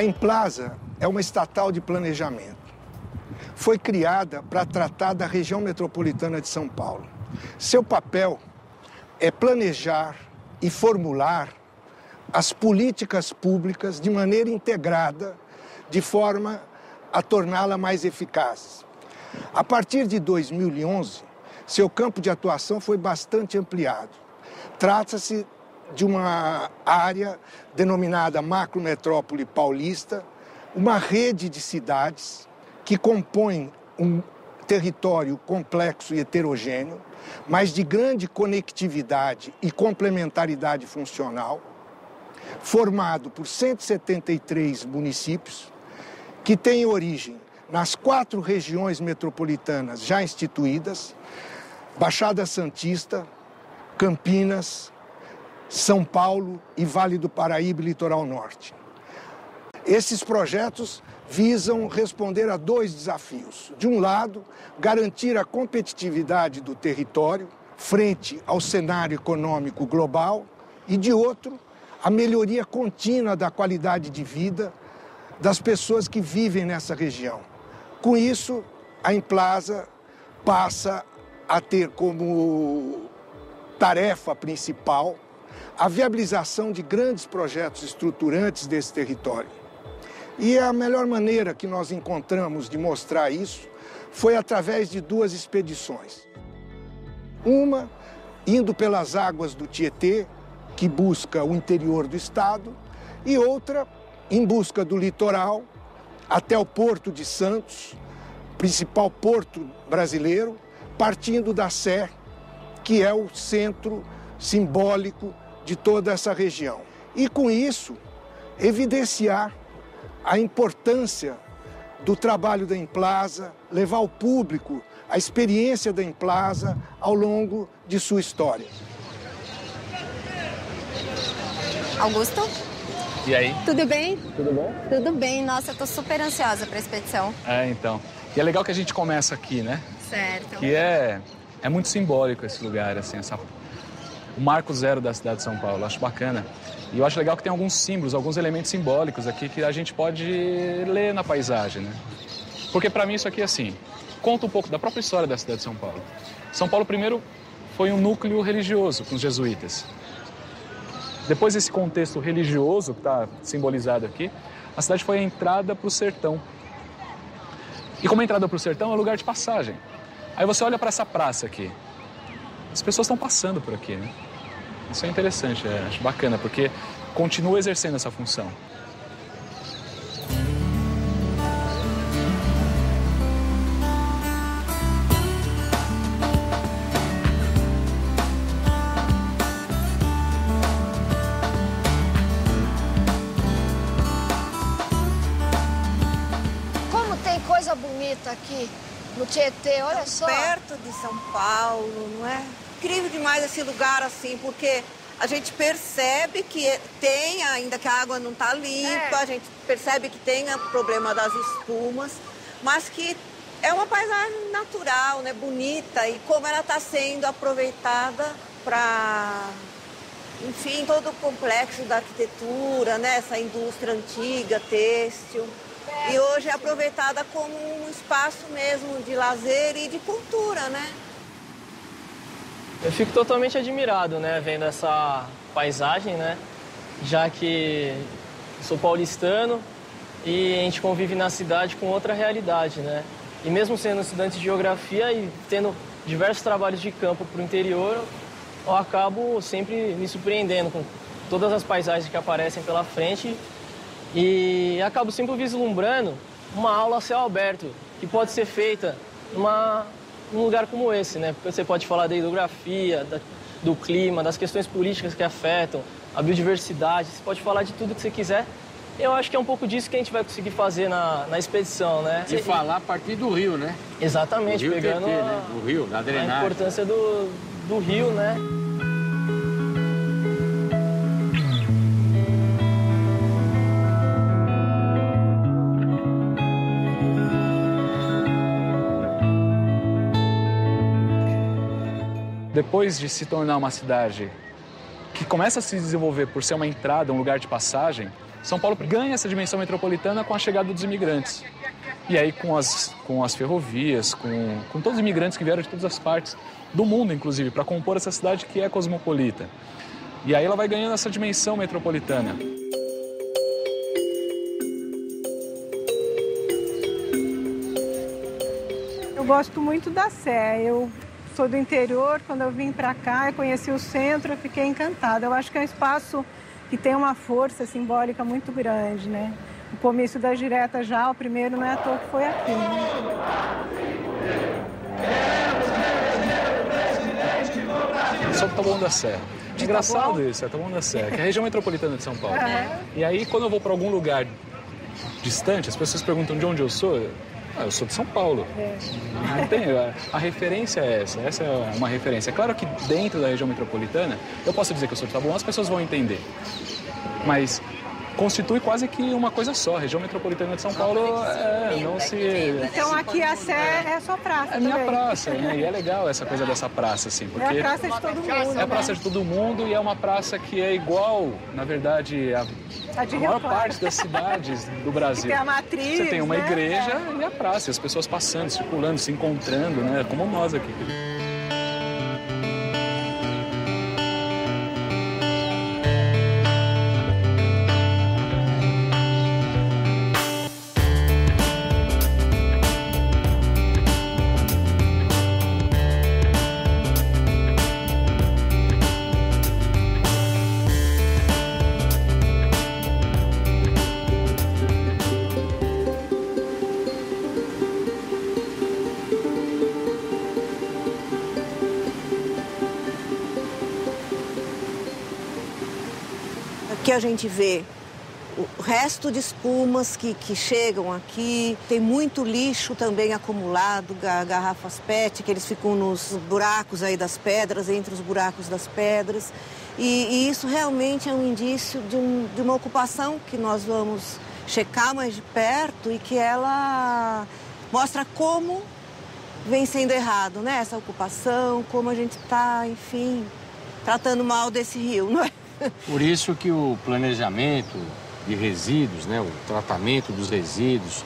A Implasa é uma estatal de planejamento. Foi criada para tratar da região metropolitana de São Paulo. Seu papel é planejar e formular as políticas públicas de maneira integrada, de forma a torná-la mais eficaz. A partir de 2011, seu campo de atuação foi bastante ampliado. Trata-se de uma área denominada Macrometrópole Paulista, uma rede de cidades que compõem um território complexo e heterogêneo, mas de grande conectividade e complementaridade funcional, formado por 173 municípios, que têm origem nas 4 regiões metropolitanas já instituídas: Baixada Santista, Campinas, São Paulo e Vale do Paraíba e Litoral Norte. Esses projetos visam responder a 2 desafios. De um lado, garantir a competitividade do território frente ao cenário econômico global e, de outro, a melhoria contínua da qualidade de vida das pessoas que vivem nessa região. Com isso, a Implasa passa a ter como tarefa principal a viabilização de grandes projetos estruturantes desse território. E a melhor maneira que nós encontramos de mostrar isso foi através de 2 expedições. Uma, indo pelas águas do Tietê, que busca o interior do estado, e outra, em busca do litoral, até o Porto de Santos, principal porto brasileiro, partindo da Sé, que é o centro simbólico de toda essa região. E com isso, evidenciar a importância do trabalho da Implasa, levar ao público a experiência da Implasa ao longo de sua história. Augusto? E aí? Tudo bem? Tudo bom? Tudo bem. Nossa, eu tô super ansiosa para a expedição. Então. E é legal que a gente começa aqui, né? Certo. Que é muito simbólico esse lugar, assim, o marco zero da cidade de São Paulo. Eu acho bacana. E eu acho legal que tem alguns símbolos, alguns elementos simbólicos aqui que a gente pode ler na paisagem, né? Porque para mim isso aqui, assim, conta um pouco da própria história da cidade de São Paulo. São Paulo, primeiro, foi um núcleo religioso com os jesuítas. Depois desse contexto religioso, que está simbolizado aqui, a cidade foi a entrada para o sertão. E como a entrada para o sertão é um lugar de passagem. Aí você olha para essa praça aqui. As pessoas estão passando por aqui, né? Isso é interessante, acho bacana, porque continua exercendo essa função. Como tem coisa bonita aqui no Tietê, olha só. Perto de São Paulo, não é? Incrível demais esse lugar assim, porque a gente percebe que tem, ainda que a água não está limpa, a gente percebe que tem o problema das espumas, mas que é uma paisagem natural, né, bonita, e como ela está sendo aproveitada para, enfim, todo o complexo da arquitetura, né, essa indústria antiga, têxtil. E hoje é aproveitada como um espaço mesmo de lazer e de cultura, né? Eu fico totalmente admirado, né, vendo essa paisagem, né, já que sou paulistano e a gente convive na cidade com outra realidade, né. E mesmo sendo estudante de geografia e tendo diversos trabalhos de campo para o interior, eu acabo sempre me surpreendendo com todas as paisagens que aparecem pela frente e acabo sempre vislumbrando uma aula a céu aberto, que pode ser feita num lugar como esse, né? Você pode falar da hidrografia, do clima, das questões políticas que afetam, a biodiversidade, você pode falar de tudo que você quiser. Eu acho que é um pouco disso que a gente vai conseguir fazer na expedição, né? E falar a partir do rio, né? Exatamente, do rio pegando Tietê, né? O rio, da drenagem. A importância do rio, né? Depois de se tornar uma cidade que começa a se desenvolver por ser uma entrada, um lugar de passagem, São Paulo ganha essa dimensão metropolitana com a chegada dos imigrantes. E aí com as ferrovias, com todos os imigrantes que vieram de todas as partes do mundo, inclusive, para compor essa cidade que é cosmopolita. E aí ela vai ganhando essa dimensão metropolitana. Eu gosto muito da Sé. Eu sou do interior, quando eu vim para cá, eu conheci o centro, eu fiquei encantada. Eu acho que é um espaço que tem uma força simbólica muito grande, né? O comício das diretas já, o primeiro não é à toa que foi aqui, né? Sou do Taboão da Serra. É engraçado isso, é Taboão da Serra, que é a região metropolitana de São Paulo. E aí, quando eu vou para algum lugar distante, as pessoas perguntam de onde eu sou. Eu sou de São Paulo. Não tem, a referência é essa é uma referência. É claro que dentro da região metropolitana, eu posso dizer que eu sou de Taboão, as pessoas vão entender. Mas constitui quase que uma coisa só. A região metropolitana de São Paulo não se... Então aqui a Sé é a sua praça. É minha praça, né? E é legal essa coisa dessa praça, assim, porque... É a praça de todo mundo, É a praça de todo mundo e é uma praça que é igual, na verdade, a maior parte das cidades do Brasil. Tem a matriz, você tem uma né? igreja e a praça, e as pessoas passando, circulando, se encontrando, né? Como nós aqui. Aqui a gente vê o resto de espumas que chegam aqui. Tem muito lixo também acumulado, garrafas PET, que eles ficam nos buracos aí das pedras, entre os buracos das pedras. E isso realmente é um indício de uma ocupação que nós vamos checar mais de perto e que ela mostra como vem sendo errado, né? Essa ocupação, como a gente está, enfim, tratando mal desse rio, não é? Por isso que o planejamento de resíduos, né, o tratamento dos resíduos,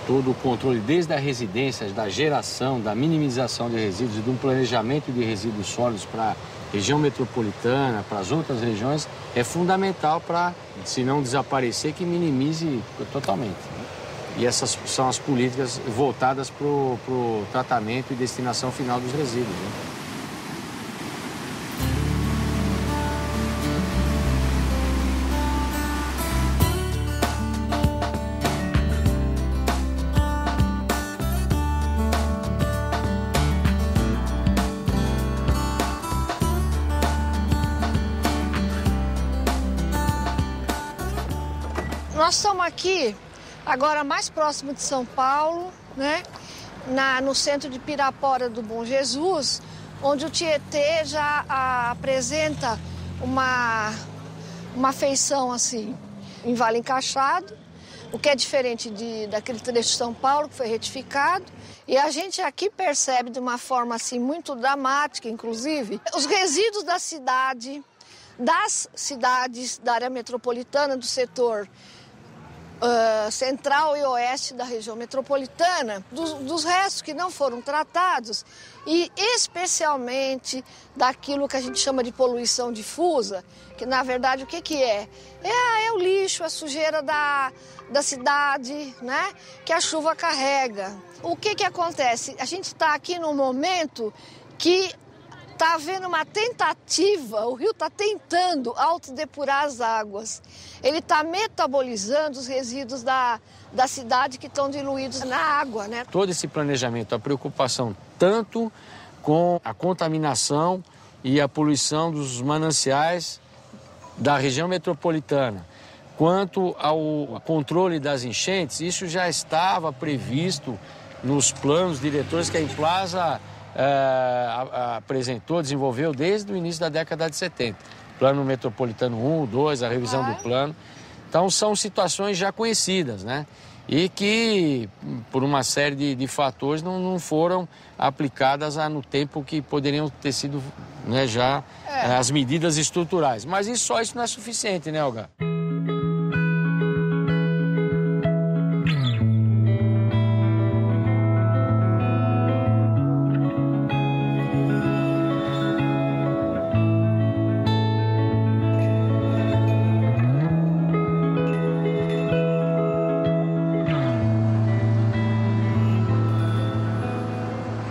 todo o controle desde a residência, da geração, da minimização de resíduos e de um planejamento de resíduos sólidos para a região metropolitana, para as outras regiões, é fundamental para, se não desaparecer, que minimize totalmente. E essas são as políticas voltadas para o tratamento e destinação final dos resíduos, né? Nós estamos aqui, agora mais próximo de São Paulo, né? No centro de Pirapora do Bom Jesus, onde o Tietê já apresenta uma feição assim, em Vale Encaixado, o que é diferente daquele trecho de São Paulo que foi retificado. E a gente aqui percebe de uma forma assim muito dramática, inclusive, os resíduos da cidade, das cidades da área metropolitana, do setor central e oeste da região metropolitana, dos restos que não foram tratados e especialmente daquilo que a gente chama de poluição difusa, que na verdade o que é? É o lixo, a sujeira da cidade, né? Que a chuva carrega. O que acontece? A gente está aqui num momento que está havendo uma tentativa, o rio está tentando autodepurar as águas. Ele está metabolizando os resíduos da cidade que estão diluídos na água, né? Todo esse planejamento, a preocupação tanto com a contaminação e a poluição dos mananciais da região metropolitana, quanto ao controle das enchentes, isso já estava previsto nos planos diretores que a Implaza apresentou, desenvolveu desde o início da década de 70. Plano Metropolitano 1, 2, a revisão do plano. Então, são situações já conhecidas, né? e que, por uma série de fatores, não foram aplicadas no tempo que poderiam ter sido, né, já as medidas estruturais. Mas só isso não é suficiente, né, Olga?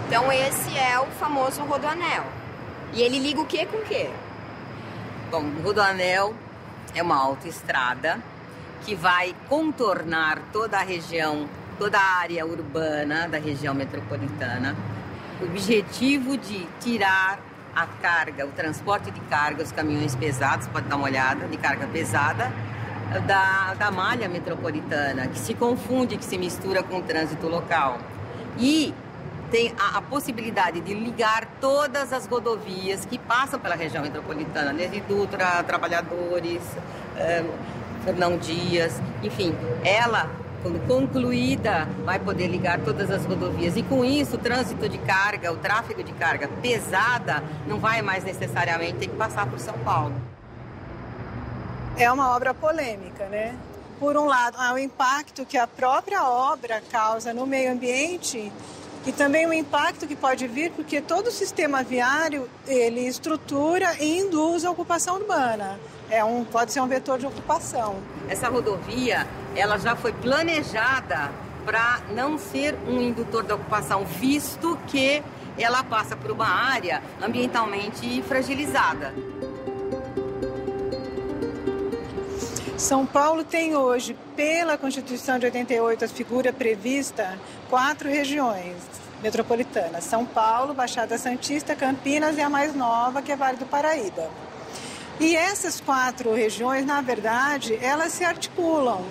Então esse é o famoso rodoanel. E ele liga o quê com o quê? Bom, o rodoanel é uma autoestrada que vai contornar toda a região, toda a área urbana da região metropolitana. O objetivo de tirar a carga, o transporte de carga, os caminhões pesados, pode dar uma olhada, de carga pesada, da malha metropolitana, que se confunde, que se mistura com o trânsito local. E tem a possibilidade de ligar todas as rodovias que passam pela região metropolitana, desde Dutra, Trabalhadores, Fernão Dias, enfim, ela, quando concluída, vai poder ligar todas as rodovias. E com isso, o trânsito de carga, o tráfego de carga pesada, não vai mais necessariamente ter que passar por São Paulo. É uma obra polêmica, né? Por um lado, há o impacto que a própria obra causa no meio ambiente e também o impacto que pode vir porque todo o sistema viário, ele estrutura e induz a ocupação urbana. Pode ser um vetor de ocupação. Essa rodovia, ela já foi planejada para não ser um indutor da ocupação, visto que ela passa por uma área ambientalmente fragilizada. São Paulo tem hoje, pela Constituição de 88, a figura prevista 4 regiões metropolitanas. São Paulo, Baixada Santista, Campinas e a mais nova, que é Vale do Paraíba. E essas 4 regiões, na verdade, elas se articulam.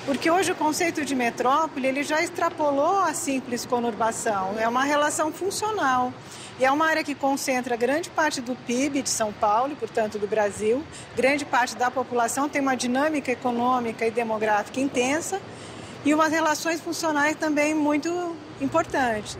Porque hoje o conceito de metrópole ele já extrapolou a simples conurbação. É uma relação funcional. E é uma área que concentra grande parte do PIB de São Paulo, e, portanto, do Brasil. Grande parte da população tem uma dinâmica econômica e demográfica intensa e umas relações funcionais também muito importantes.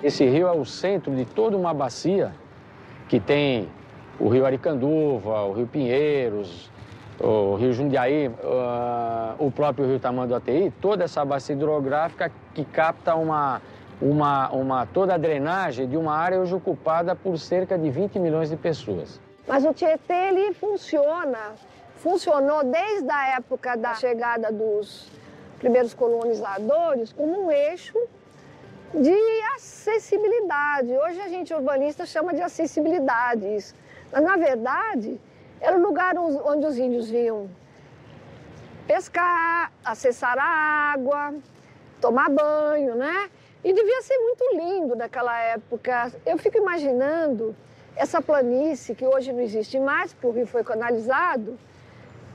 Esse rio é o centro de toda uma bacia que tem o rio Aricanduva, o rio Pinheiros, o rio Jundiaí, o próprio rio Tamanduateí, toda essa bacia hidrográfica que capta toda a drenagem de uma área hoje ocupada por cerca de 20 milhões de pessoas. Mas o Tietê, ele funcionou desde a época da chegada dos primeiros colonizadores como um eixo de acessibilidade. Hoje a gente urbanista chama de acessibilidade isso. Mas, na verdade, era o lugar onde os índios vinham pescar, acessar a água, tomar banho, né? E devia ser muito lindo naquela época. Eu fico imaginando essa planície, que hoje não existe mais, porque o rio foi canalizado,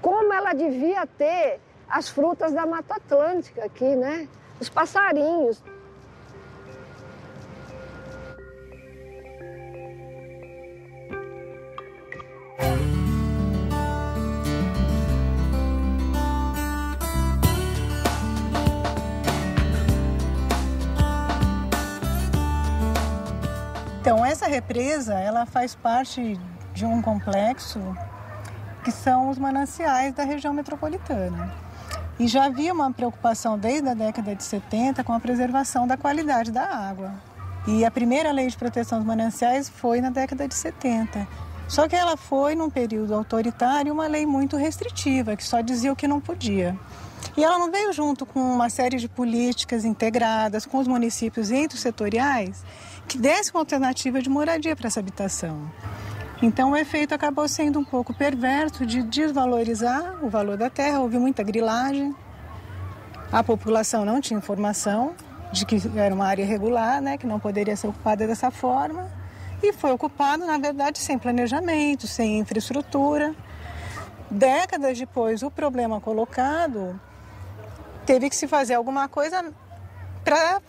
como ela devia ter as frutas da Mata Atlântica aqui, né? Os passarinhos. Então, essa represa, ela faz parte de um complexo que são os mananciais da região metropolitana. E já havia uma preocupação desde a década de 70 com a preservação da qualidade da água. E a primeira lei de proteção dos mananciais foi na década de 70. Só que ela foi, num período autoritário, uma lei muito restritiva, que só dizia o que não podia. E ela não veio junto com uma série de políticas integradas com os municípios intersetoriais que desse uma alternativa de moradia para essa habitação. Então o efeito acabou sendo um pouco perverso de desvalorizar o valor da terra, houve muita grilagem, a população não tinha informação, de que era uma área irregular, né, que não poderia ser ocupada dessa forma, e foi ocupado, na verdade, sem planejamento, sem infraestrutura. Décadas depois, o problema colocado, teve que se fazer alguma coisa para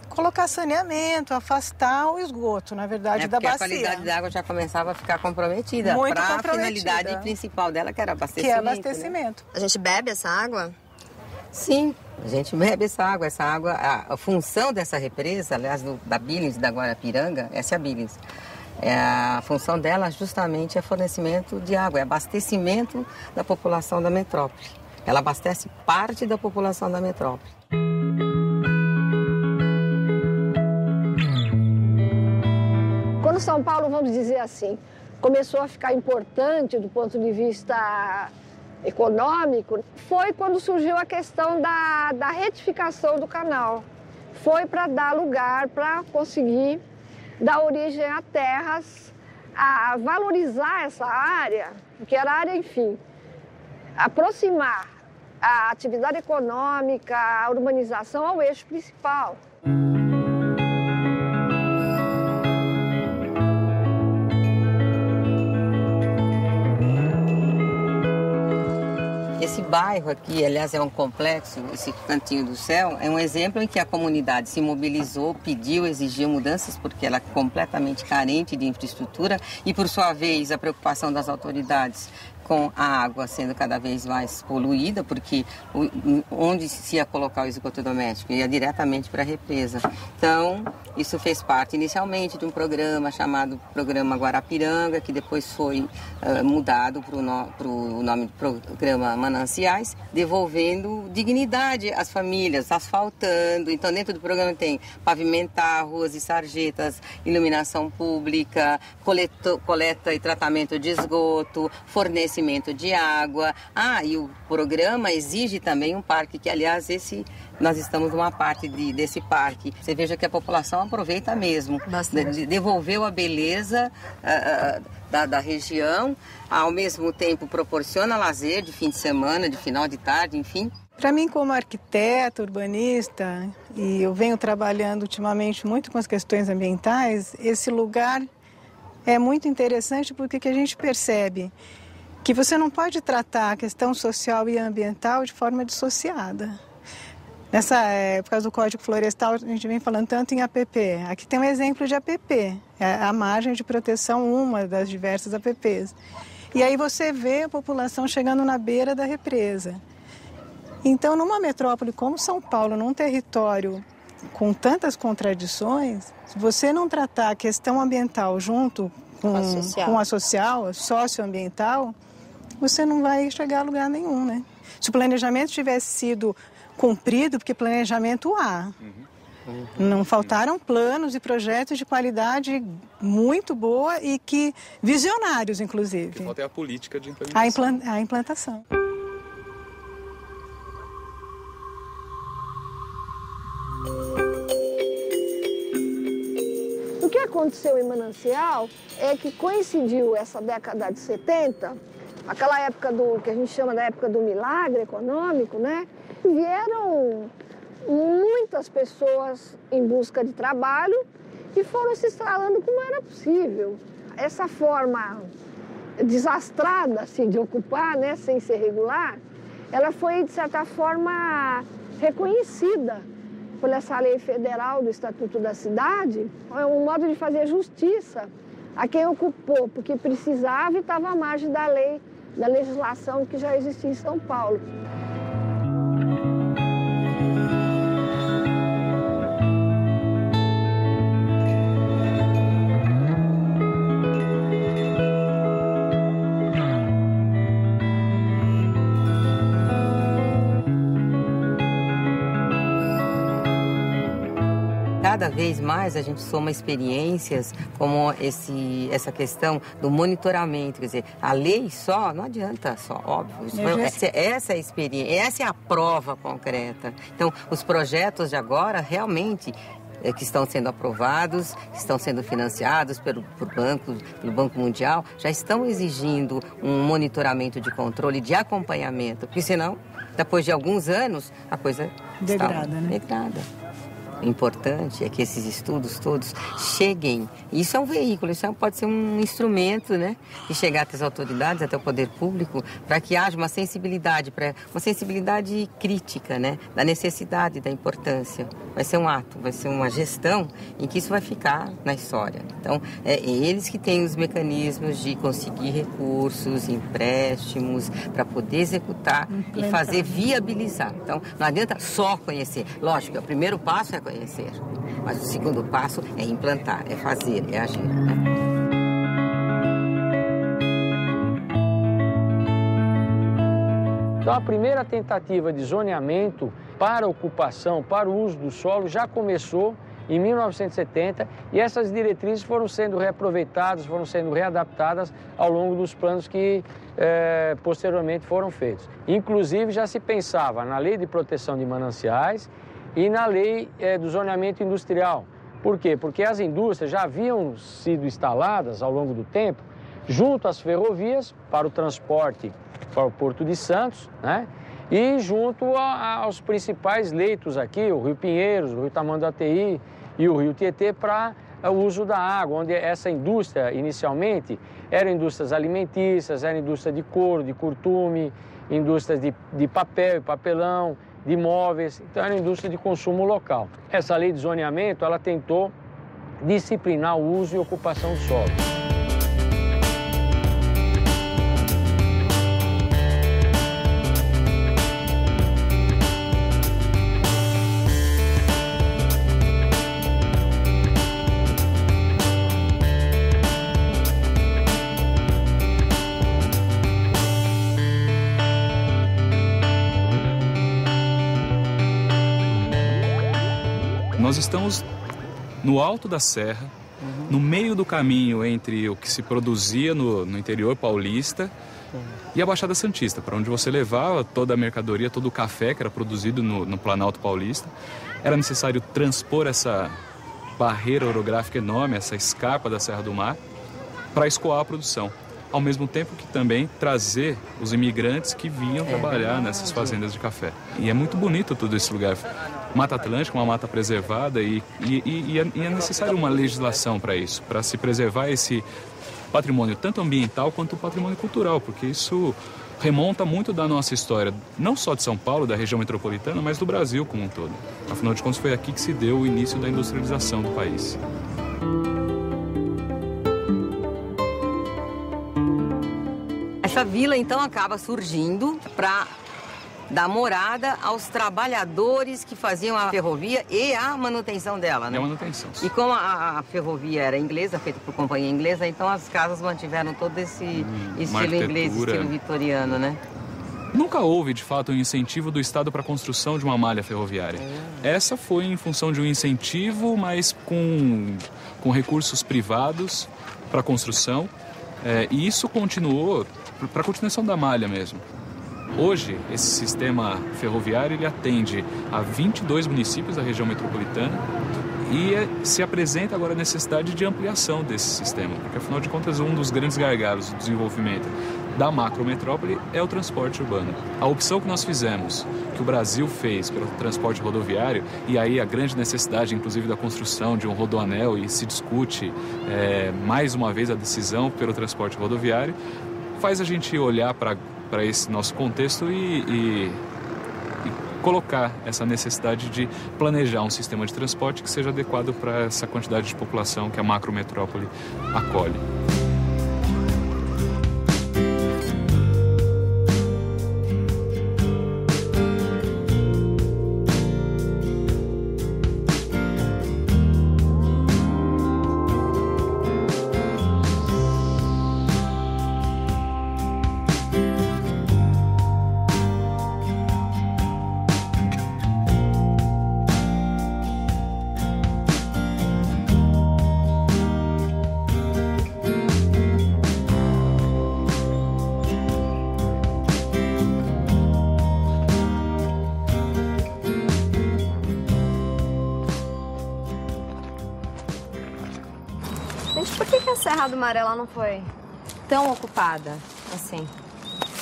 colocar saneamento, afastar o esgoto, na verdade, da bacia. Porque a qualidade da água já começava a ficar comprometida. Muito para comprometida. A finalidade principal dela, que era abastecimento. Que é abastecimento. A gente bebe essa água? Sim, a gente bebe essa água. Essa água, a função dessa represa, aliás, da Billings, da Guarapiranga, essa é a Billings. A função dela justamente é fornecimento de água, é abastecimento da população da metrópole. Ela abastece parte da população da metrópole. Quando São Paulo, vamos dizer assim, começou a ficar importante do ponto de vista econômico, foi quando surgiu a questão da retificação do canal. Foi para dar lugar, para conseguir dar origem a terras, a valorizar essa área, que era área, enfim, aproximar a atividade econômica, a urbanização ao eixo principal. Esse bairro aqui, aliás, é um complexo, esse Cantinho do Céu, é um exemplo em que a comunidade se mobilizou, pediu, exigiu mudanças, porque ela é completamente carente de infraestrutura e, por sua vez, a preocupação das autoridades com a água sendo cada vez mais poluída, porque onde se ia colocar o esgoto doméstico? Ia diretamente para a represa. Então, isso fez parte inicialmente de um programa chamado Programa Guarapiranga, que depois foi mudado para o nome do Programa Mananciais, devolvendo dignidade às famílias, asfaltando. Então, dentro do programa tem pavimentar ruas e sarjetas, iluminação pública, coleta e tratamento de esgoto, fornecimento de água. E o programa exige também um parque, que aliás nós estamos numa parte desse parque. Você veja que a população aproveita mesmo. Devolveu a beleza da região, ao mesmo tempo proporciona lazer de fim de semana, de final de tarde, enfim. Para mim, como arquiteta, urbanista, e eu venho trabalhando ultimamente muito com as questões ambientais, esse lugar é muito interessante porque a gente percebe que você não pode tratar a questão social e ambiental de forma dissociada. Por causa do Código Florestal, a gente vem falando tanto em APP. Aqui tem um exemplo de APP, a margem de proteção, uma das diversas APPs. E aí você vê a população chegando na beira da represa. Então, numa metrópole como São Paulo, num território com tantas contradições, se você não tratar a questão ambiental junto com a social, socioambiental, você não vai chegar a lugar nenhum, né? Se o planejamento tivesse sido cumprido, porque planejamento há. Não faltaram planos e projetos de qualidade muito boa e que visionários, inclusive. O que falta é a política de implementação. A implantação. O que aconteceu em Manancial é que coincidiu essa década de 70, aquela época que a gente chama da época do milagre econômico, né? Vieram muitas pessoas em busca de trabalho e foram se instalando como era possível. Essa forma desastrada assim, de ocupar, né, sem ser regular, ela foi, de certa forma, reconhecida por essa lei federal do Estatuto da Cidade. É um modo de fazer justiça a quem ocupou, porque precisava e estava à margem da lei, da legislação que já existia em São Paulo. Cada vez mais a gente soma experiências como essa questão do monitoramento, quer dizer, a lei só não adianta só, óbvio. Essa é a experiência, essa é a prova concreta. Então, os projetos de agora realmente que estão sendo aprovados, que estão sendo financiados pelo Banco Mundial, já estão exigindo um monitoramento de controle, de acompanhamento, porque senão, depois de alguns anos, a coisa degrada, né? Degrada. O importante é que esses estudos todos cheguem. Isso é um veículo, isso pode ser um instrumento, né, de chegar até as autoridades, até o poder público, para que haja uma sensibilidade crítica, né, da necessidade, da importância. Vai ser um ato, vai ser uma gestão em que isso vai ficar na história. Então, é eles que têm os mecanismos de conseguir recursos, empréstimos, para poder executar e fazer viabilizar. Então, não adianta só conhecer. Lógico, o primeiro passo é conhecer, mas o segundo passo é implantar, é fazer, é agir, né? Então, a primeira tentativa de zoneamento para ocupação, para o uso do solo, já começou em 1970 e essas diretrizes foram sendo reaproveitadas, foram sendo readaptadas ao longo dos planos que posteriormente foram feitos. Inclusive, já se pensava na Lei de Proteção de Mananciais e na Lei do Zoneamento Industrial. Por quê? Porque as indústrias já haviam sido instaladas ao longo do tempo junto às ferrovias para o transporte para o Porto de Santos, né? E junto aos principais leitos aqui, o Rio Pinheiros, o Rio Tamanduateí e o Rio Tietê, para o uso da água, onde essa indústria, inicialmente, eram indústrias alimentícias, era indústria de couro, de curtume, indústrias de papel e papelão, de móveis, então era indústria de consumo local. Essa lei de zoneamento, ela tentou disciplinar o uso e ocupação do solo. Nós estamos no alto da serra, no meio do caminho entre o que se produzia no interior paulista e a Baixada Santista, para onde você levava toda a mercadoria, todo o café que era produzido no Planalto Paulista. Era necessário transpor essa barreira orográfica enorme, essa escarpa da Serra do Mar, para escoar a produção. Ao mesmo tempo que também trazer os imigrantes que vinham trabalhar nessas fazendas de café. E é muito bonito todo esse lugar. Mata Atlântica, uma mata preservada e é necessário uma legislação para isso, para se preservar esse patrimônio tanto ambiental quanto o patrimônio cultural, porque isso remonta muito da nossa história, não só de São Paulo, da região metropolitana, mas do Brasil como um todo. Afinal de contas, foi aqui que se deu o início da industrialização do país. Essa vila, então, acaba surgindo para dar morada aos trabalhadores que faziam a ferrovia e a manutenção dela, né? E a manutenção. E como a ferrovia era inglesa, feita por companhia inglesa, então as casas mantiveram todo esse estilo inglês, estilo vitoriano, né? Nunca houve, de fato, um incentivo do Estado para a construção de uma malha ferroviária. Essa foi em função de um incentivo, mas com recursos privados para a construção. E isso continuou para a continuação da malha mesmo. Hoje, esse sistema ferroviário ele atende a 22 municípios da região metropolitana e se apresenta agora a necessidade de ampliação desse sistema, porque afinal de contas um dos grandes gargalos do desenvolvimento da macrometrópole é o transporte urbano. A opção que nós fizemos, que o Brasil fez pelo transporte rodoviário, e aí a grande necessidade inclusive da construção de um rodoanel, e se discute mais uma vez a decisão pelo transporte rodoviário, faz a gente olhar para esse nosso contexto e colocar essa necessidade de planejar um sistema de transporte que seja adequado para essa quantidade de população que a macrometrópole acolhe. Gente, por que a Serra do Maré não foi tão ocupada assim?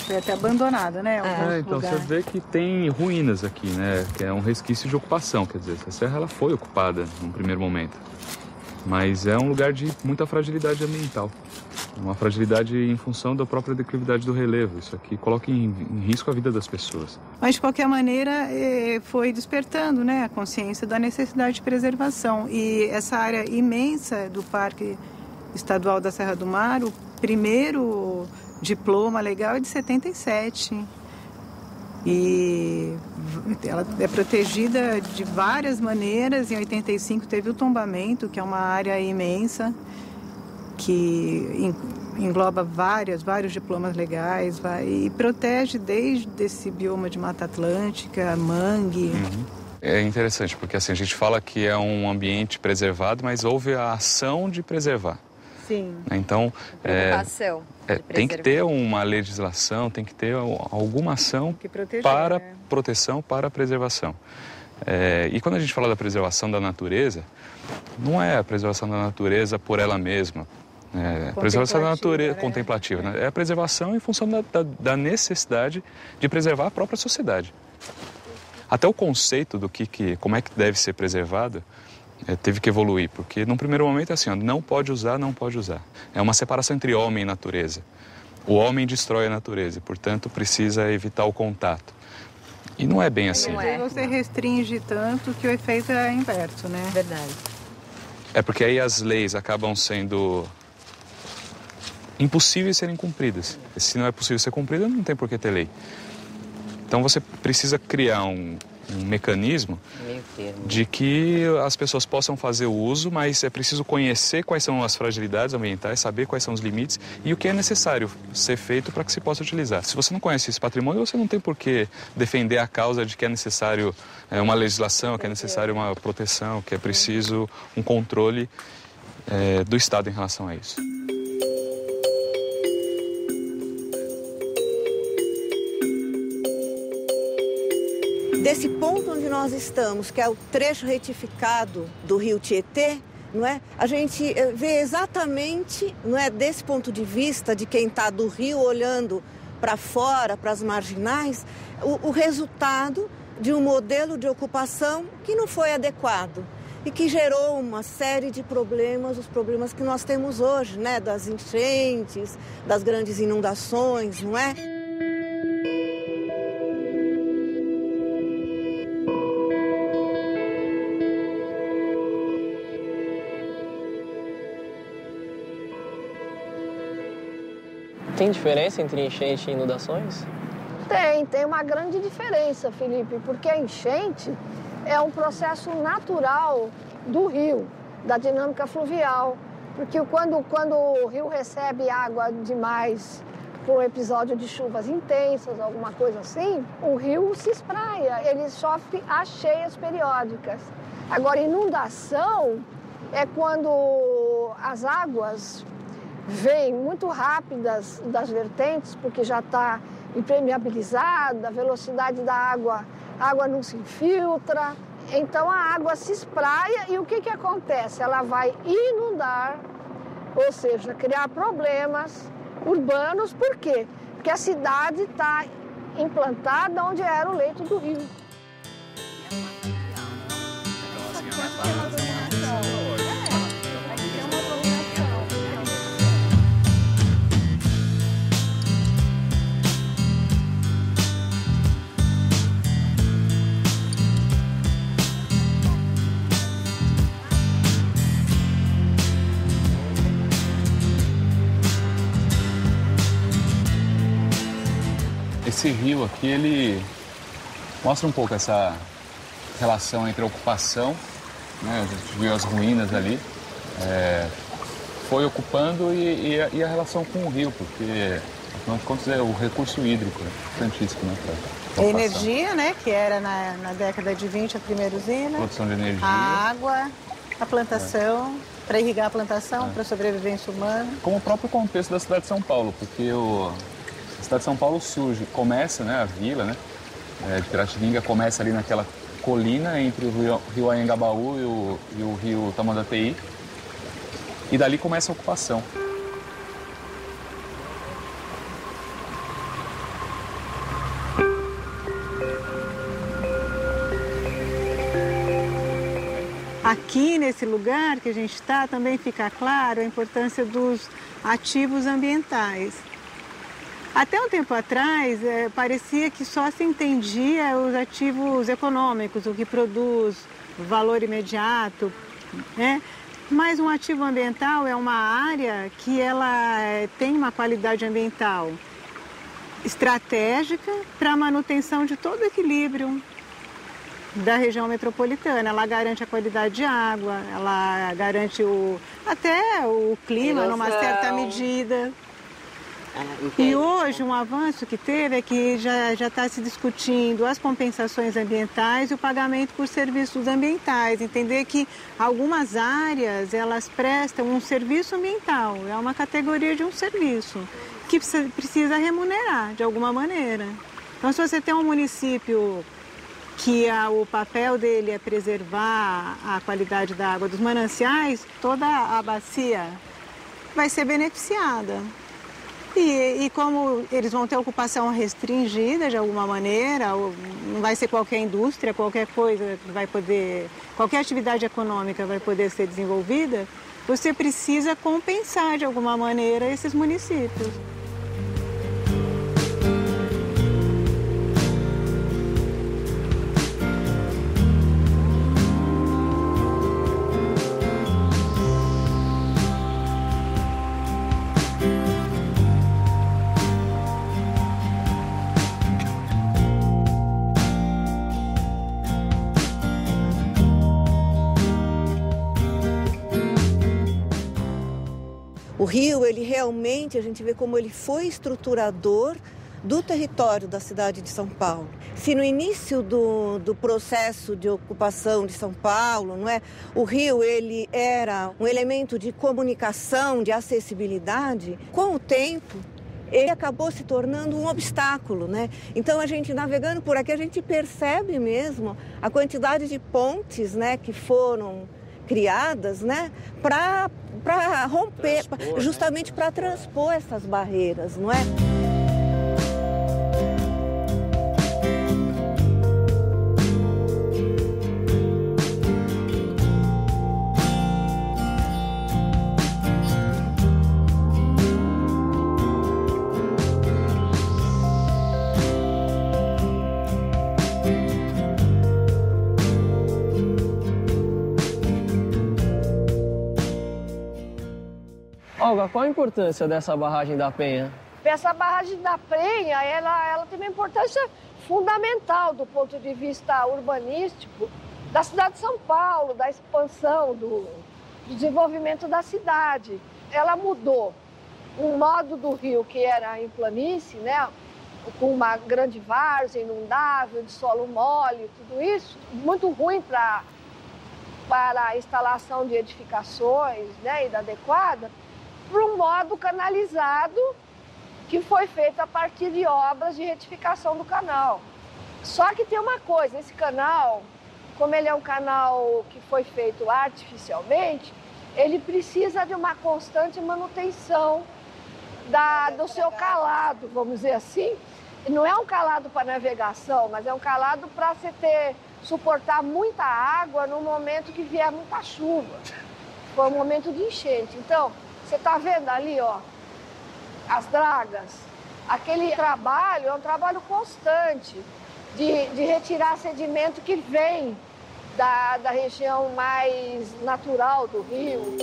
foi até abandonada, né? Então você vê que tem ruínas aqui, né? Que é um resquício de ocupação, quer dizer, essa serra ela foi ocupada num primeiro momento. Mas é um lugar de muita fragilidade ambiental. Uma fragilidade em função da própria declividade do relevo. Isso aqui coloca em risco a vida das pessoas. Mas, de qualquer maneira, foi despertando, né, a consciência da necessidade de preservação. E essa área imensa do Parque Estadual da Serra do Mar, o primeiro diploma legal é de 77. E ela é protegida de várias maneiras. Em 85 teve o tombamento, que é uma área imensa, que engloba vários diplomas legais e protege desde esse bioma de Mata Atlântica, mangue. É interessante, porque assim, a gente fala que é um ambiente preservado, mas houve a ação de preservar. Sim. Então, Preocupação. tem que ter uma legislação, tem que ter alguma ação para proteção, para preservação. E quando a gente fala da preservação da natureza, não é a preservação da natureza por ela mesma. A preservação da natureza contemplativa, né? É a preservação em função da necessidade de preservar a própria sociedade. Até o conceito do como é que deve ser preservado teve que evoluir, porque num primeiro momento é assim, não pode usar, não pode usar. É uma separação entre homem e natureza. O homem destrói a natureza e, portanto, precisa evitar o contato. E não é bem assim. Você restringe tanto que o efeito é inverso, né? Verdade. É porque aí as leis acabam sendo impossíveis de serem cumpridas. Se não é possível ser cumprida, não tem por que ter lei. Então você precisa criar um mecanismo de que as pessoas possam fazer o uso, mas é preciso conhecer quais são as fragilidades ambientais, saber quais são os limites e o que é necessário ser feito para que se possa utilizar. Se você não conhece esse patrimônio, você não tem por que defender a causa de que é necessário uma legislação, que é necessário uma proteção, que é preciso um controle do Estado em relação a isso. Desse ponto onde nós estamos, que é o trecho retificado do rio Tietê, não é? A gente vê exatamente, não é, desse ponto de vista de quem está do rio olhando para fora, para as marginais, o resultado de um modelo de ocupação que não foi adequado e que gerou uma série de problemas, os problemas que nós temos hoje, né? Das enchentes, das grandes inundações, não é? Tem diferença entre enchente e inundações? Tem uma grande diferença, Felipe, porque a enchente é um processo natural do rio, da dinâmica fluvial. Porque quando o rio recebe água demais por um episódio de chuvas intensas, alguma coisa assim, o rio se espraia, ele sofre as cheias periódicas. Agora, inundação é quando as águas vêm muito rápidas das vertentes, porque já está impermeabilizada, a velocidade da água, a água não se infiltra, então a água se espraia e o que acontece? Ela vai inundar, ou seja, criar problemas urbanos. Por quê? Porque a cidade está implantada onde era o leito do rio. Esse rio aqui, ele mostra um pouco essa relação entre a ocupação, né? A gente viu as ruínas ali, foi ocupando e a relação com o rio, porque, afinal de contas, é o recurso hídrico, importantíssimo, né? A energia, né, que era na década de 20 a primeira usina. Produção de energia. A água, a plantação, para irrigar a plantação, para a sobrevivência humana. Como o próprio contexto da cidade de São Paulo, porque a cidade de São Paulo começa, né, a vila, né, de Piratininga começa ali naquela colina entre o rio Anhangabaú e o rio Tamanduateí, e dali começa a ocupação. Aqui nesse lugar que a gente está, também fica claro a importância dos ativos ambientais. Até um tempo atrás, parecia que só se entendia os ativos econômicos, o que produz valor imediato, né? Mas um ativo ambiental é uma área que ela tem uma qualidade ambiental estratégica para a manutenção de todo o equilíbrio da região metropolitana. Ela garante a qualidade de água, ela garante até o clima numa certa medida. E hoje um avanço que teve é que já está se discutindo as compensações ambientais e o pagamento por serviços ambientais. Entender que algumas áreas elas prestam um serviço ambiental, é uma categoria de um serviço que precisa remunerar de alguma maneira. Então, se você tem um município que o papel dele é preservar a qualidade da água dos mananciais, toda a bacia vai ser beneficiada. E como eles vão ter ocupação restringida de alguma maneira, não vai ser qualquer indústria, qualquer coisa vai poder, qualquer atividade econômica vai poder ser desenvolvida, você precisa compensar de alguma maneira esses municípios. O rio, ele realmente, a gente vê como ele foi estruturador do território da cidade de São Paulo. Se no início do processo de ocupação de São Paulo, não é, o rio ele era um elemento de comunicação, de acessibilidade, com o tempo ele acabou se tornando um obstáculo, né? Então a gente navegando por aqui, a gente percebe mesmo a quantidade de pontes, né, que foram criadas, né, para romper, justamente para transpor essas barreiras, não é? Olga, qual a importância dessa barragem da Penha? Essa barragem da Penha, ela tem uma importância fundamental do ponto de vista urbanístico da cidade de São Paulo, da expansão, do desenvolvimento da cidade. Ela mudou um modo do rio que era em planície, né, com uma grande várzea inundável, de solo mole, tudo isso, muito ruim para a instalação de edificações, né, inadequada, para um modo canalizado que foi feito a partir de obras de retificação do canal. Só que tem uma coisa, esse canal, como ele é um canal que foi feito artificialmente, ele precisa de uma constante manutenção do seu calado, vamos dizer assim. Não é um calado para navegação, mas é um calado para você suportar muita água no momento que vier muita chuva. Foi um momento de enchente. Então, você está vendo ali, ó, as dragas? Aquele trabalho é um trabalho constante de retirar sedimento que vem da região mais natural do rio.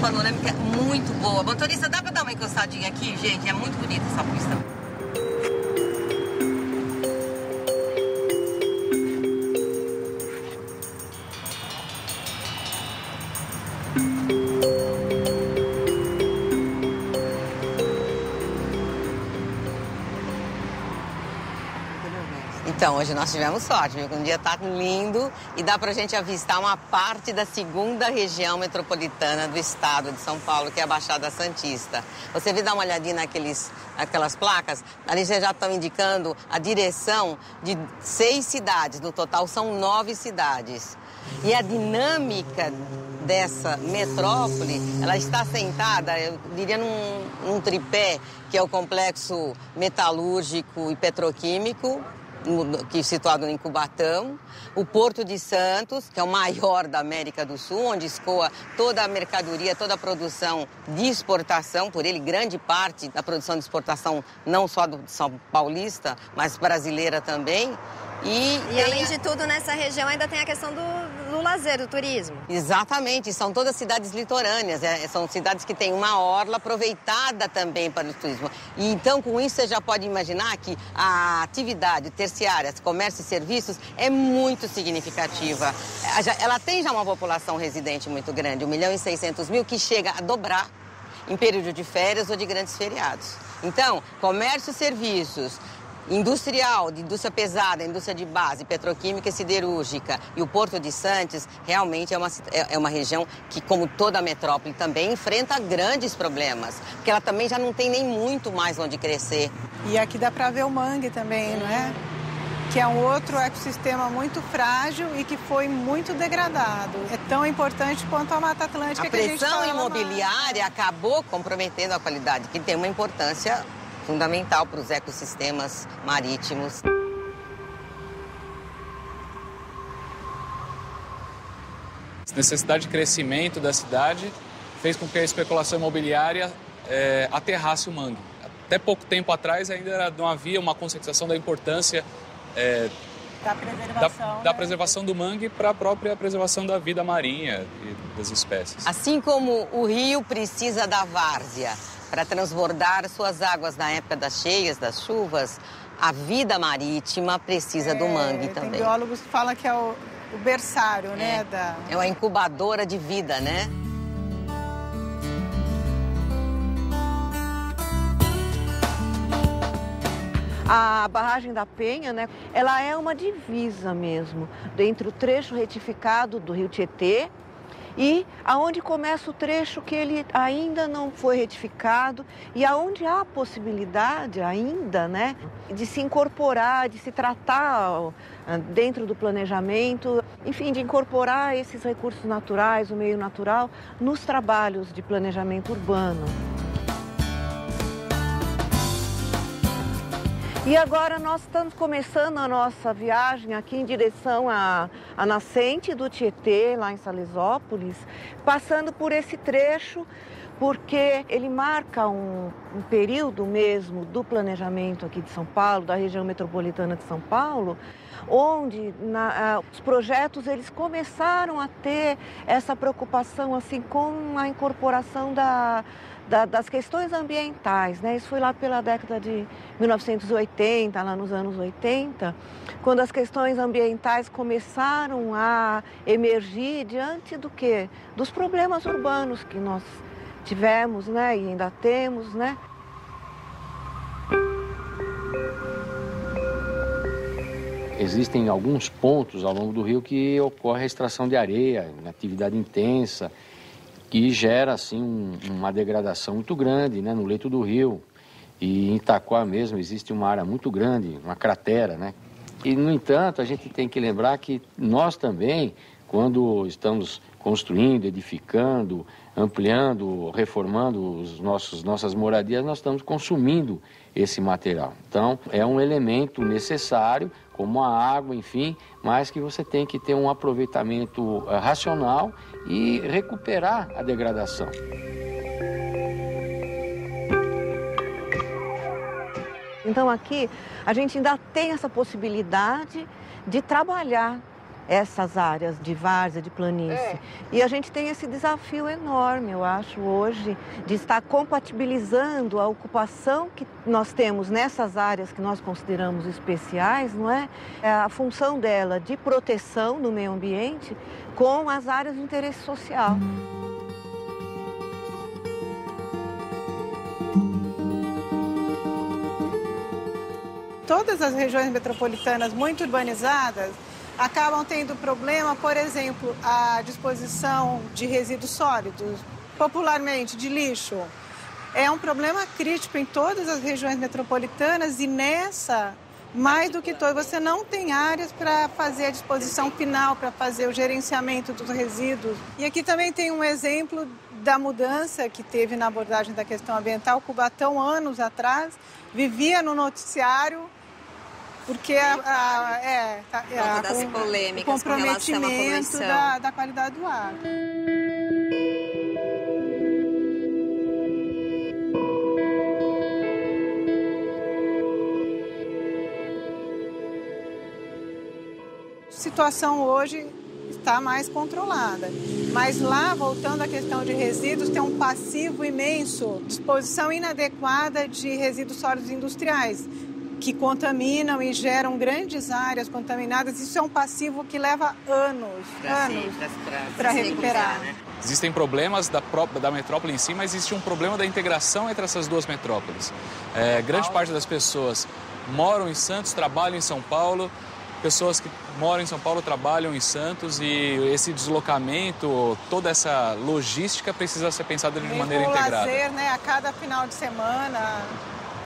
Panorâmica é muito boa. Motorista, dá para dar uma encostadinha aqui, gente? É muito bonita essa pista. Então, hoje nós tivemos sorte, viu? Um dia tá lindo e dá pra gente avistar uma parte da segunda região metropolitana do estado de São Paulo, que é a Baixada Santista. Você viu dar uma olhadinha naquelas placas? Ali já estão indicando a direção de 6 cidades, no total são 9 cidades. E a dinâmica dessa metrópole, ela está assentada, eu diria, num tripé, que é o complexo metalúrgico e petroquímico, que é situado em Cubatão, o Porto de Santos, que é o maior da América do Sul, onde escoa toda a mercadoria, toda a produção de exportação, por ele grande parte da produção de exportação, não só do São Paulista, mas brasileira também. E além de tudo, nessa região ainda tem a questão do lazer, do turismo. Exatamente, são todas cidades litorâneas, são cidades que têm uma orla aproveitada também para o turismo. E então, com isso, você já pode imaginar que a atividade terciária, comércio e serviços, é muito significativa. Ela tem já uma população residente muito grande, 1.600.000, que chega a dobrar em período de férias ou de grandes feriados. Então, comércio e serviços, industrial, de indústria pesada, indústria de base, petroquímica e siderúrgica e o Porto de Santos realmente é uma região que, como toda a metrópole, também enfrenta grandes problemas, porque ela também já não tem nem muito mais onde crescer. E aqui dá para ver o mangue também, não é? Que é um outro ecossistema muito frágil e que foi muito degradado. É tão importante quanto a Mata Atlântica que a gente fala. A pressão imobiliária acabou comprometendo a qualidade, que tem uma importância fundamental para os ecossistemas marítimos. A necessidade de crescimento da cidade fez com que a especulação imobiliária aterrasse o mangue. Até pouco tempo atrás ainda não havia uma conscientização da importância da preservação do mangue para a própria preservação da vida marinha e das espécies. Assim como o rio precisa da várzea para transbordar suas águas na época das cheias, das chuvas, a vida marítima precisa do mangue também. Tem biólogos que falam que é o berçário, né? É uma incubadora de vida, né? A barragem da Penha, né, ela é uma divisa mesmo, entre o trecho retificado do Rio Tietê e aonde começa o trecho que ele ainda não foi retificado e aonde há possibilidade ainda, né, de se incorporar, de se tratar dentro do planejamento, enfim, de incorporar esses recursos naturais, o meio natural, nos trabalhos de planejamento urbano. E agora nós estamos começando a nossa viagem aqui em direção à nascente do Tietê, lá em Salesópolis, passando por esse trecho, porque ele marca um período mesmo do planejamento aqui de São Paulo, da região metropolitana de São Paulo, onde os projetos eles começaram a ter essa preocupação assim, com a incorporação das questões ambientais, né? Isso foi lá pela década de 1980, lá nos anos 80, quando as questões ambientais começaram a emergir diante do quê? Dos problemas urbanos que nós tivemos, né? E ainda temos, né? Existem alguns pontos ao longo do rio que ocorre a extração de areia, atividade intensa, que gera, assim, uma degradação muito grande, né, no leito do rio. E em Itaquá mesmo existe uma área muito grande, uma cratera, né? E, no entanto, a gente tem que lembrar que nós também, quando estamos construindo, edificando, ampliando, reformando nossas moradias, nós estamos consumindo esse material. Então, é um elemento necessário, como a água, enfim, mas que você tem que ter um aproveitamento racional e recuperar a degradação. Então aqui a gente ainda tem essa possibilidade de trabalhar essas áreas de várzea, de planície. E a gente tem esse desafio enorme, eu acho, hoje, de estar compatibilizando a ocupação que nós temos nessas áreas que nós consideramos especiais, não é? A função dela de proteção do meio ambiente com as áreas de interesse social. todas as regiões metropolitanas muito urbanizadas acabam tendo problema, por exemplo, a disposição de resíduos sólidos, popularmente de lixo. É um problema crítico em todas as regiões metropolitanas e nessa, mais do que todo, você não tem áreas para fazer a disposição final, para fazer o gerenciamento dos resíduos. E aqui também tem um exemplo da mudança que teve na abordagem da questão ambiental. Cubatão, anos atrás, vivia no noticiário porque das polêmicas o comprometimento da qualidade do ar. A situação hoje está mais controlada. Mas lá, voltando à questão de resíduos, tem um passivo imenso, disposição inadequada de resíduos sólidos industriais, que contaminam e geram grandes áreas contaminadas. Isso é um passivo que leva anos para recuperar. Existem problemas da metrópole em si, mas existe um problema da integração entre essas duas metrópoles. Grande parte das pessoas moram em Santos, trabalham em São Paulo. Pessoas que moram em São Paulo trabalham em Santos e esse deslocamento, toda essa logística precisa ser pensada de maneira integrada. Lazer, né, a cada final de semana.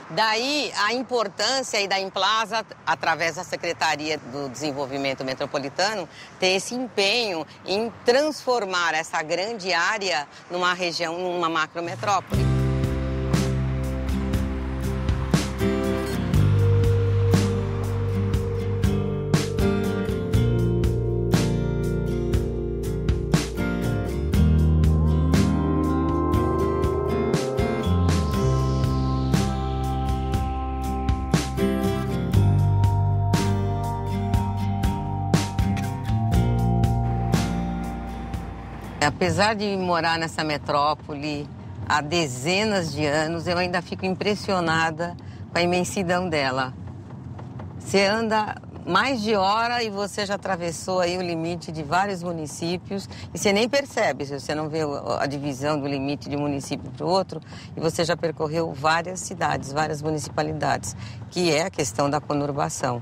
Daí a importância aí da Implaza, através da Secretaria do Desenvolvimento Metropolitano, ter esse empenho em transformar essa grande área numa região, numa macrometrópole. Apesar de morar nessa metrópole há dezenas de anos, eu ainda fico impressionada com a imensidão dela. Você anda mais de hora e você já atravessou aí o limite de vários municípios e você nem percebe, se você não vê a divisão do limite de um município para o outro, e você já percorreu várias cidades, várias municipalidades, que é a questão da conurbação.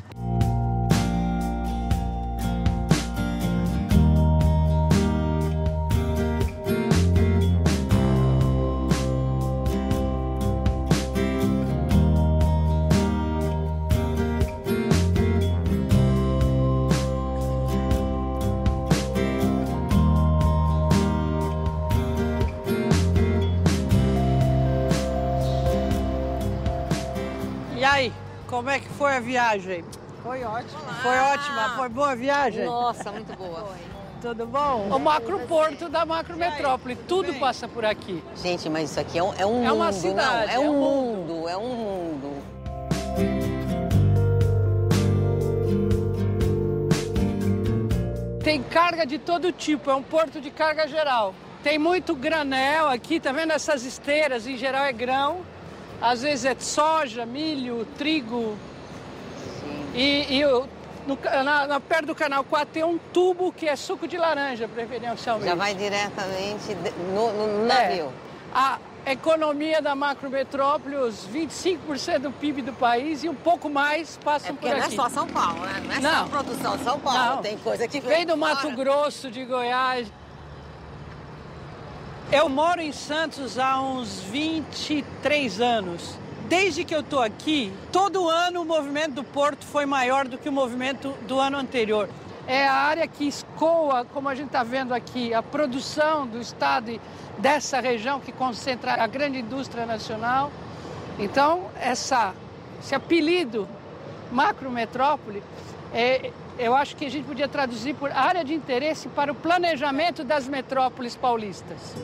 E aí, como é que foi a viagem? Foi ótimo. Foi ótima? Foi boa a viagem? Nossa, muito boa. Tudo bom? O macroporto da macrometrópole, tudo passa por aqui. Gente, mas isso aqui é um mundo, uma cidade, não, é um mundo. Tem carga de todo tipo, é um porto de carga geral. Tem muito granel aqui, tá vendo essas esteiras? Em geral é grão. Às vezes é soja, milho, trigo. Perto do canal 4 tem um tubo que é suco de laranja, preferencialmente. Já vai diretamente no navio. A economia da macrometrópole, os 25% do PIB do país e um pouco mais passam por aqui. Não é só São Paulo, né? Não é só a produção de São Paulo, não. Tem coisa que vem do Mato Grosso, de Goiás. Eu moro em Santos há uns 23 anos. Desde que eu estou aqui, todo ano o movimento do porto foi maior do que o movimento do ano anterior. É a área que escoa, como a gente está vendo aqui, a produção do estado e dessa região que concentra a grande indústria nacional. Então, esse apelido macrometrópole, eu acho que a gente podia traduzir por área de interesse para o planejamento das metrópoles paulistas.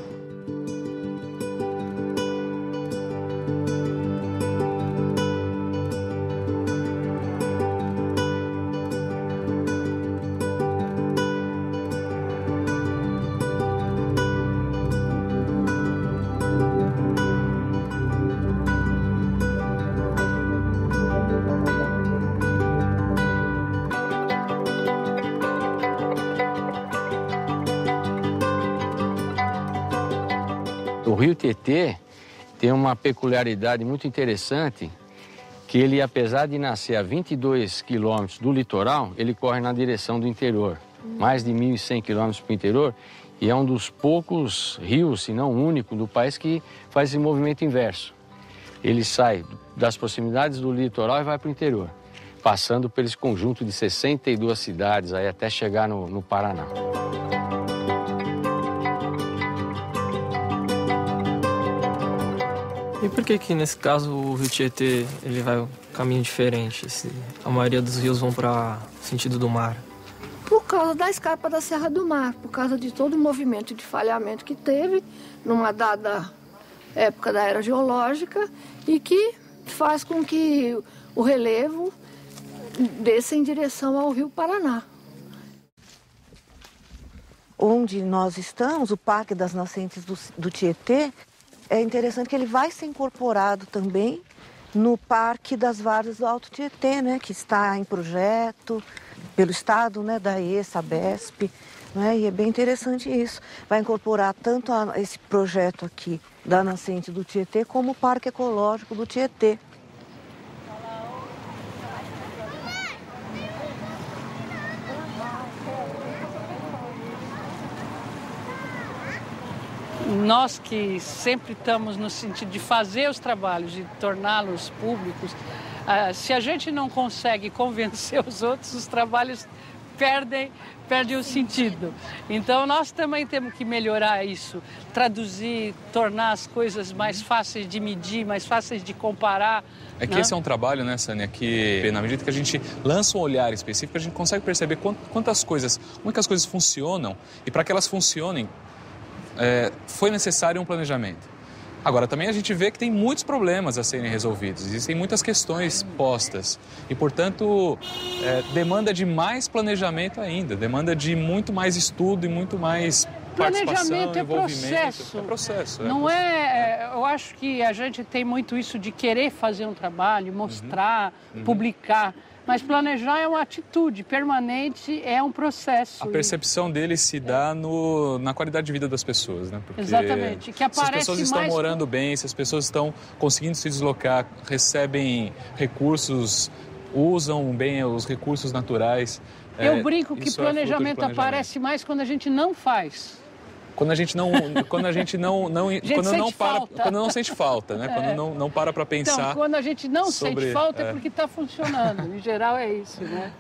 O Rio Tietê tem uma peculiaridade muito interessante, que ele, apesar de nascer a 22 quilômetros do litoral, ele corre na direção do interior. Mais de 1.100 quilômetros para o interior, e é um dos poucos rios, se não o único, do país que faz esse movimento inverso. Ele sai das proximidades do litoral e vai para o interior, passando por esse conjunto de 62 cidades, aí até chegar no Paraná. E por que nesse caso o Rio Tietê ele vai um caminho diferente? Se a maioria dos rios vão para o sentido do mar? Por causa da escarpa da Serra do Mar, por causa de todo o movimento de falhamento que teve numa dada época da era geológica e que faz com que o relevo desça em direção ao Rio Paraná. Onde nós estamos, o Parque das Nascentes do Tietê, é interessante que ele vai ser incorporado também no Parque das Várzeas do Alto Tietê, né, que está em projeto pelo Estado, né, da Sabesp, né, e é bem interessante isso. Vai incorporar tanto esse projeto aqui da nascente do Tietê como o Parque Ecológico do Tietê. Nós que sempre estamos no sentido de fazer os trabalhos e torná-los públicos, se a gente não consegue convencer os outros, os trabalhos perdem o sentido. Então nós também temos que melhorar isso, traduzir, tornar as coisas mais fáceis de medir, mais fáceis de comparar. É que esse é um trabalho, né, Sânia, que na medida que a gente lança um olhar específico, a gente consegue perceber quantas coisas, como é que as coisas funcionam, e para que elas funcionem, foi necessário um planejamento. Agora, também a gente vê que tem muitos problemas a serem resolvidos, existem muitas questões postas e, portanto, demanda de mais planejamento ainda, demanda de muito mais estudo e muito mais participação, envolvimento. É processo. Não é... Eu acho que a gente tem muito isso de querer fazer um trabalho, mostrar, publicar. Mas planejar é uma atitude permanente, é um processo. A percepção dele se dá na qualidade de vida das pessoas, né? Porque exatamente. Que aparece se as pessoas estão morando bem, se as pessoas estão conseguindo se deslocar, recebem recursos, usam bem os recursos naturais. Eu brinco que planejamento aparece mais quando a gente não faz. Quando a gente não sente falta, né? Quando não para pensar. Então, quando a gente não sente falta é porque está funcionando. Em geral é isso, né?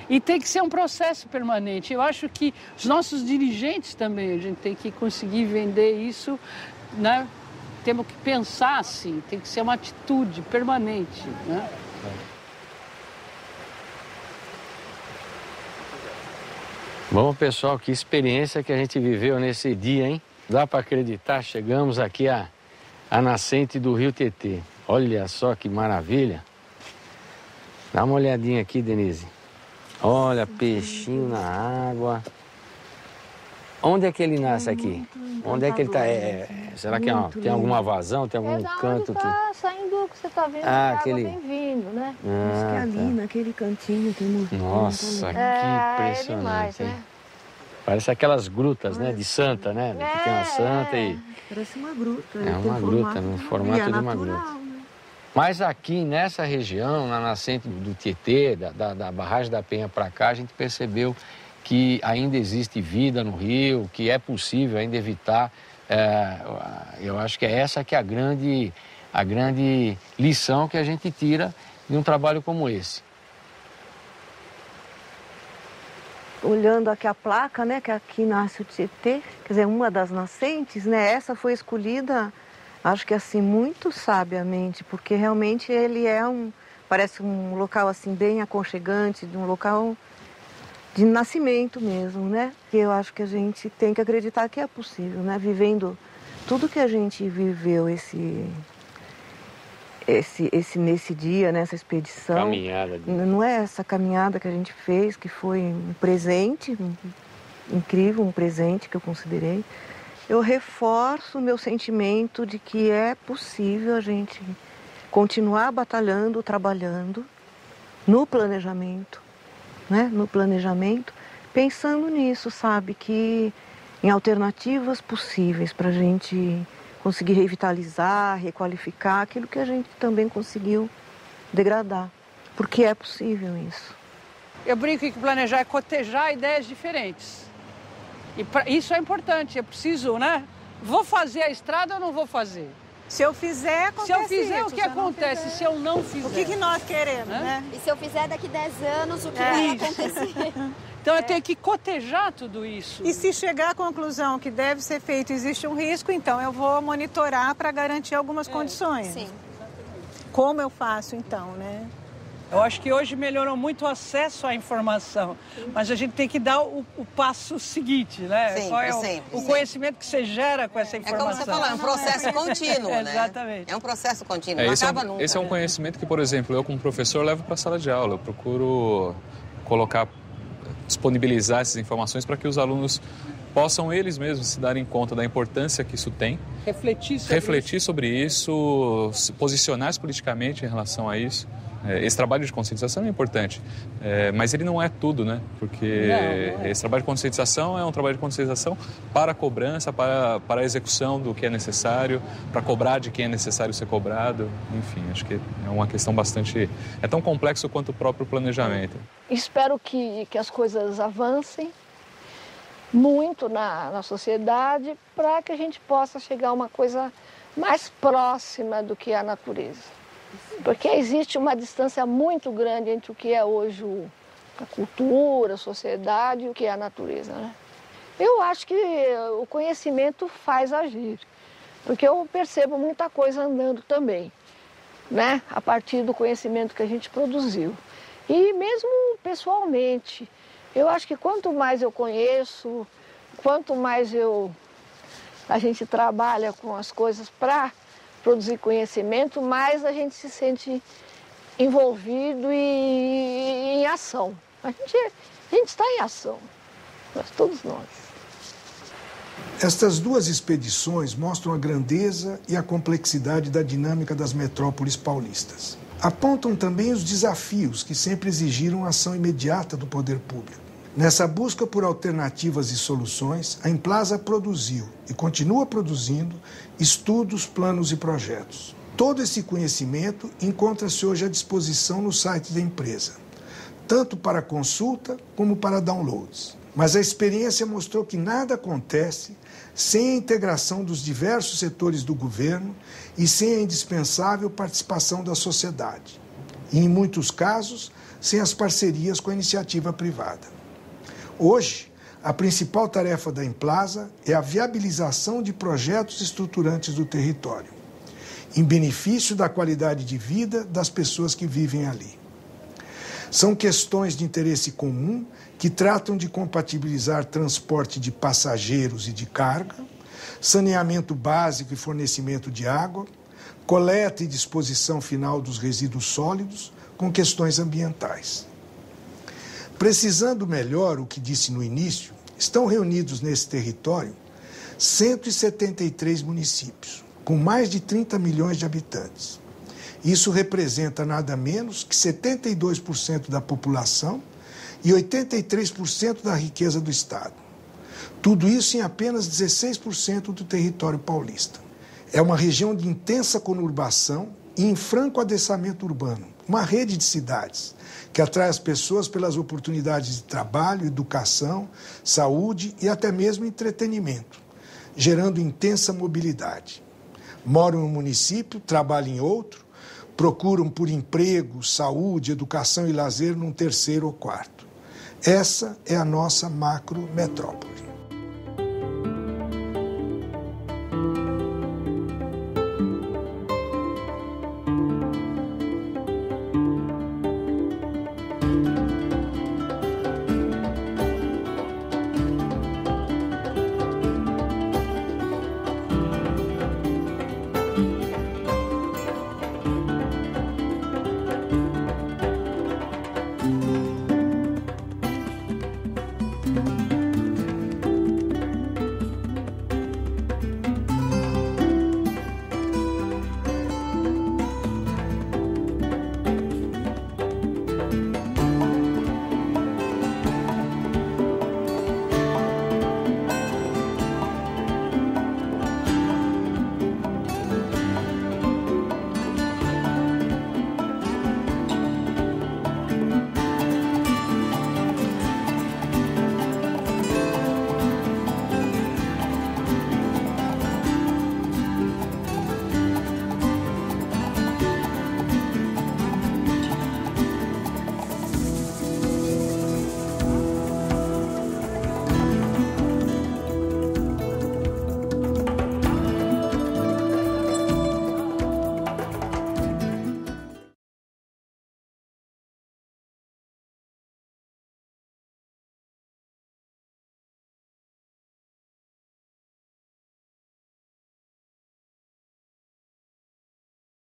E tem que ser um processo permanente. Eu acho que os nossos dirigentes também, a gente tem que conseguir vender isso, né? Temos que pensar assim, tem que ser uma atitude permanente, né? Bom, pessoal, que experiência que a gente viveu nesse dia, hein? Dá para acreditar, chegamos aqui à nascente do Rio Tietê. Olha só que maravilha. Dá uma olhadinha aqui, Denise. Olha, peixinho na água. Onde é que ele nasce aqui? Onde é que ele está? Será que tem alguma vazão, tem algum canto que... Tá saindo o que você está vendo, aquele... água vem vindo, né? Acho que ali, naquele cantinho, tem muito. Nossa, que impressionante. É demais, né? Parece aquelas grutas, né? De santa, né? Que tem uma santa e... Parece uma gruta. É uma gruta, no formato de uma gruta. Né? Mas aqui, nessa região, na nascente do Tietê, da barragem da Penha para cá, a gente percebeu que ainda existe vida no rio, que é possível ainda evitar. Eu acho que é essa que é a grande lição que a gente tira de um trabalho como esse. Olhando aqui a placa, né, que aqui nasce o Tietê, quer dizer, uma das nascentes, né, essa foi escolhida, acho que assim, muito sabiamente, porque realmente ele parece um local assim bem aconchegante, de um local de nascimento mesmo, né? Que eu acho que a gente tem que acreditar que é possível, né? Vivendo tudo que a gente viveu nesse dia, nessa expedição. Caminhada. Não é essa caminhada que a gente fez, que foi um presente, incrível, um presente que eu considerei. Eu reforço o meu sentimento de que é possível a gente continuar batalhando, trabalhando no planejamento, né? No planejamento, pensando nisso, sabe? Que em alternativas possíveis para a gente conseguir revitalizar, requalificar aquilo que a gente também conseguiu degradar, porque é possível isso. Eu brinco que planejar é cotejar ideias diferentes. E isso é importante, é preciso, né? Vou fazer a estrada ou não vou fazer? Se eu fizer, acontece. Se eu fizer, isso, o que acontece se eu não fizer? O que nós queremos, né? E se eu fizer daqui 10 anos, o que vai acontecer? Então eu tenho que cotejar tudo isso. E se chegar à conclusão que deve ser feito, existe um risco, então eu vou monitorar para garantir algumas condições. Sim. Como eu faço, então, né? Eu acho que hoje melhorou muito o acesso à informação, mas a gente tem que dar o passo seguinte, né? Sempre, qual é sempre, o conhecimento que você gera com essa informação. É como você falou, é um processo contínuo, né? Exatamente. É um processo contínuo, não acaba nunca. Esse é um conhecimento que, por exemplo, eu como professor levo para a sala de aula. Eu procuro disponibilizar essas informações para que os alunos possam eles mesmos se darem conta da importância que isso tem. Refletir sobre isso, se posicionar politicamente em relação a isso. Esse trabalho de conscientização é importante, mas ele não é tudo, né? Porque esse trabalho de conscientização é um trabalho de conscientização para a cobrança, para a execução do que é necessário, para cobrar de quem é necessário ser cobrado. Enfim, acho que é uma questão bastante... É tão complexo quanto o próprio planejamento. Espero que as coisas avancem muito na sociedade para que a gente possa chegar a uma coisa mais próxima do que é a natureza. Porque existe uma distância muito grande entre o que é hoje a cultura, a sociedade e o que é a natureza, né? Eu acho que o conhecimento faz agir, porque eu percebo muita coisa andando também, né? A partir do conhecimento que a gente produziu. E mesmo pessoalmente, eu acho que quanto mais eu conheço, quanto mais a gente trabalha com as coisas para produzir conhecimento, mais a gente se sente envolvido e em ação. A gente está em ação, todos nós. Estas duas expedições mostram a grandeza e a complexidade da dinâmica das metrópoles paulistas. Apontam também os desafios que sempre exigiram ação imediata do poder público. Nessa busca por alternativas e soluções, a Implaza produziu e continua produzindo estudos, planos e projetos. Todo esse conhecimento encontra-se hoje à disposição no site da empresa, tanto para consulta como para downloads. Mas a experiência mostrou que nada acontece sem a integração dos diversos setores do governo e sem a indispensável participação da sociedade. E, em muitos casos, sem as parcerias com a iniciativa privada. Hoje, a principal tarefa da Implaza é a viabilização de projetos estruturantes do território, em benefício da qualidade de vida das pessoas que vivem ali. São questões de interesse comum que tratam de compatibilizar transporte de passageiros e de carga, saneamento básico e fornecimento de água, coleta e disposição final dos resíduos sólidos com questões ambientais. Precisando melhor o que disse no início, estão reunidos nesse território 173 municípios, com mais de 30 milhões de habitantes. Isso representa nada menos que 72% da população e 83% da riqueza do Estado. Tudo isso em apenas 16% do território paulista. É uma região de intensa conurbação e em franco adensamento urbano, uma rede de cidades que atrai as pessoas pelas oportunidades de trabalho, educação, saúde e até mesmo entretenimento, gerando intensa mobilidade. Moram em um município, trabalham em outro, procuram por emprego, saúde, educação e lazer num terceiro ou quarto. Essa é a nossa macro-metrópole.